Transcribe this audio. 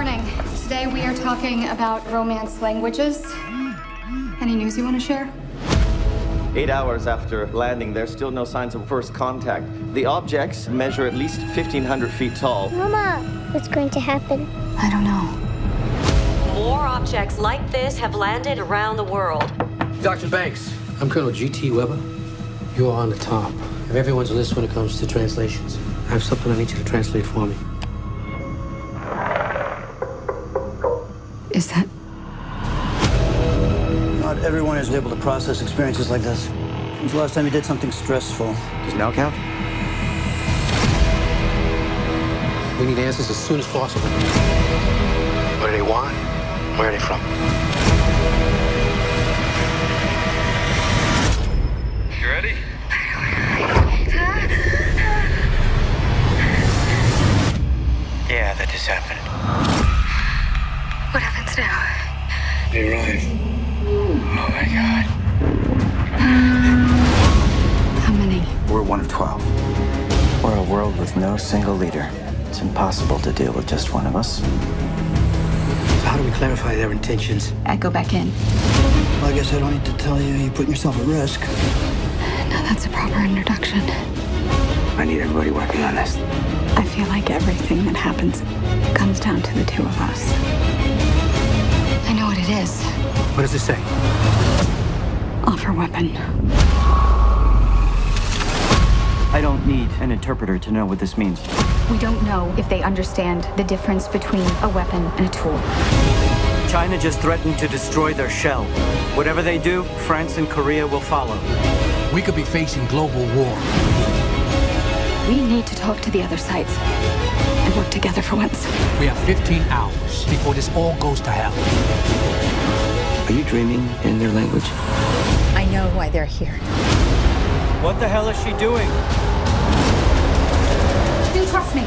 morning. Today we are talking about romance languages. Any news you want to share? 8 hours after landing, there's still no signs of first contact. The objects measure at least 1,500 feet tall. Mama, what's going to happen? I don't know. More objects like this have landed around the world. Dr. Banks, I'm Colonel G.T. Weber. You are on the top of everyone's list when it comes to translations. I have something I need you to translate for me. Is that... Not everyone is able to process experiences like this. When's the last time you did something stressful? Does now count? We need answers as soon as possible. What do they want? Where are they from? You ready? Yeah, that just happened. What happens now? They arrive. Oh my God. How many? We're one of 12. We're a world with no single leader. It's impossible to deal with just one of us. So how do we clarify their intentions? I go back in. Well, I guess I don't need to tell you. You're putting yourself at risk. Now that's a proper introduction. I need everybody working on this. I feel like everything that happens comes down to the two of us. I know what it is. What does it say? Offer weapon. I don't need an interpreter to know what this means. We don't know if they understand the difference between a weapon and a tool. China just threatened to destroy their shell. Whatever they do, France and Korea will follow. We could be facing global war. We need to talk to the other sides and work together for once. We have 15 hours before this all goes to hell. Are you dreaming in their language? I know why they're here. What the hell is she doing? Do trust me.